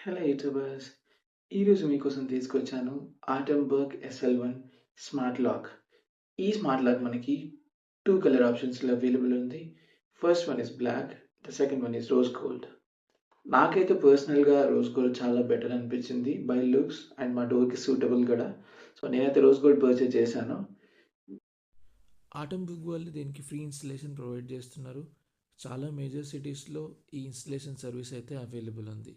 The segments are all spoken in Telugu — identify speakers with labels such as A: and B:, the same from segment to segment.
A: Hello YouTubers. ఈరోజు మీకోసం తీసుకొచ్చాను ఆటంబర్గ్ SL1 స్మార్ట్ లాక్. ఈ స్మార్ట్ లాక్ మనకి 2 కలర్ ఆప్షన్స్‌లో అవైలబుల్ ఉంది. First one is black. The second one is rose gold. నాకైతే పర్సనల్‌గా రోజ్ గోల్డ్ చాలా బెటర్ అనిపించింది బై లుక్స్ అండ్ మా డోర్‌కి సూటబుల్ కూడా. సో, నేనైతే రోజ్ గోల్డ్ పర్చేజ్ చేశాను.
B: ఆటం బుక్ వాళ్ళు దీనికి ఫ్రీ ఇన్స్టలేషన్ ప్రొవైడ్ చేస్తున్నారు. చాలా మేజర్ సిటీస్లో ఈ ఇన్స్టలేషన్ సర్వీస్ అయితే అవైలబుల్ ఉంది.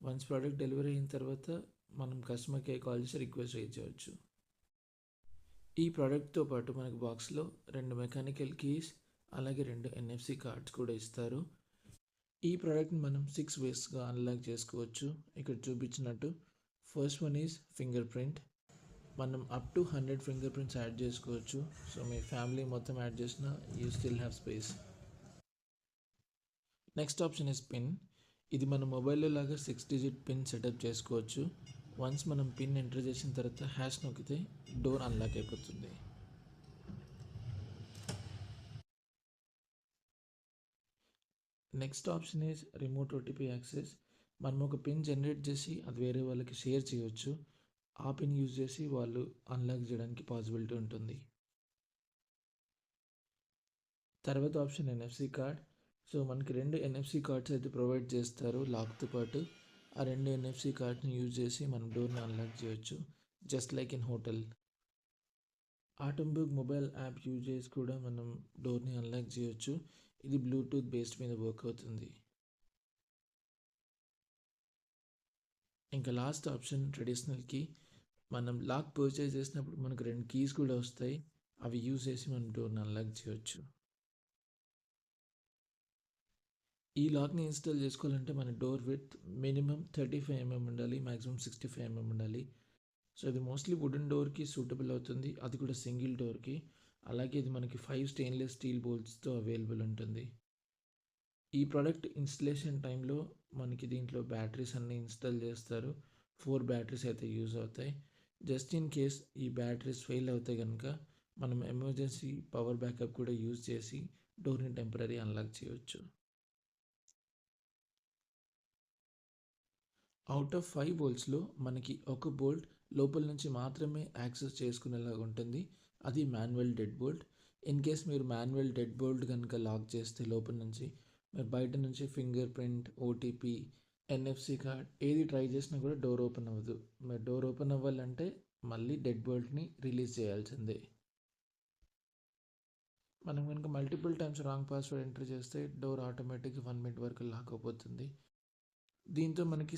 B: వన్స్ ప్రోడక్ట్ డెలివరీ అయిన తర్వాత మనం కస్టమర్ కేర్ కాల్ చేసి రిక్వెస్ట్ రేజ్ చేయవచ్చు. ఈ ప్రోడక్ట్తో పాటు మనకు బాక్స్లో 2 మెకానికల్ కీస్ అలాగే 2 NFC కార్డ్స్ కూడా ఇస్తారు. ఈ ప్రోడక్ట్ని మనం 6 వేస్గా అన్లాక్ చేసుకోవచ్చు. ఇక్కడ చూపించినట్టు first one is fingerprint. మనం up to 100 fingerprints add చేసుకోవచ్చు. సో మీ ఫ్యామిలీ మొత్తం యాడ్ చేసినా you still have space. Next option is pin. ఇది మన మొబైల్లో లాగా 6 డిజిట్ పిన్ సెటప్ చేసుకోవచ్చు. వన్స్ మనం పిన్ ఎంటర్ చేసిన తర్వాత హ్యాష్ నొక్కితే డోర్ అన్లాక్ అయిపోతుంది. Next option is remote OTP access. మనం ఒక పిన్ జనరేట్ చేసి అది వేరే వాళ్ళకి షేర్ చేయవచ్చు. ఆ పిన్ యూజ్ చేసి వాళ్ళు అన్లాక్ చేయడానికి పాసిబిలిటీ ఉంటుంది. తర్వాత ఆప్షన్ NFC కార్డ్. సో మనకి 2 NFC కార్డ్స్ అయితే ప్రొవైడ్ చేస్తారు లాక్తో పాటు. ఆ 2 NFC కార్డ్ని యూజ్ చేసి మనం డోర్ని అన్లాక్ చేయొచ్చు, జస్ట్ లైక్ ఇన్ హోటల్. ఆటంబుక్ మొబైల్ యాప్ యూజ్ చేసి కూడా మనం డోర్ని అన్లాక్ చేయొచ్చు. ఇది బ్లూటూత్ బేస్డ్ మీద వర్క్ అవుతుంది. ఇంకా లాస్ట్ ఆప్షన్ ట్రెడిషనల్ కీ. మనం లాక్ పర్చేజ్ చేసినప్పుడు మనకు 2 కీస్ కూడా వస్తాయి. అవి యూజ్ చేసి మనం డోర్ని అన్లాక్ చేయొచ్చు. ఈ లాక్ని ఇన్స్టాల్ చేసుకోవాలంటే మన డోర్ విడ్త్ మినిమం 35 mm ఉండాలి, మ్యాక్సిమం 65 mm ఉండాలి. సో ఇది మోస్ట్లీ వుడెన్ డోర్కి సూటబుల్ అవుతుంది, అది కూడా సింగిల్ డోర్కి. అలాగే ఇది మనకి 5 స్టెయిన్లెస్ స్టీల్ బోల్ట్స్తో అవైలబుల్ ఉంటుంది. ఈ ప్రోడక్ట్ ఇన్స్టలేషన్ టైంలో మనకి దీంట్లో బ్యాటరీస్ అన్నీ ఇన్స్టాల్ చేస్తారు. 4 బ్యాటరీస్ అయితే యూజ్ అవుతాయి. జస్ట్ ఇన్ కేస్ ఈ బ్యాటరీస్ ఫెయిల్ అవుతే కనుక మనం ఎమర్జెన్సీ పవర్ బ్యాకప్ కూడా యూజ్ చేసి డోర్ని టెంపరీ అన్లాక్ చేయవచ్చు. అవుట్ ఆఫ్ 5 బోల్ట్స్లో మనకి ఒక బోల్ట్ లోపల నుంచి మాత్రమే యాక్సెస్ చేసుకునేలాగా ఉంటుంది. అది manual dead bolt. In case మీరు మాన్యువల్ డెడ్ బోల్ట్ కనుక లాక్ చేస్తే లోపల నుంచి మీరు బయట నుంచి fingerprint, OTP, NFC card ఏది ట్రై చేసినా కూడా డోర్ ఓపెన్ అవ్వదు. మీరు డోర్ ఓపెన్ అవ్వాలంటే మళ్ళీ డెడ్ బోల్ట్ని రిలీజ్ చేయాల్సిందే. మనం కనుక multiple times wrong password enter చేస్తే డోర్ ఆటోమేటిక్గా 1 మినిట్ వరకు లాక్ అయిపోతుంది. దీంతో మనకి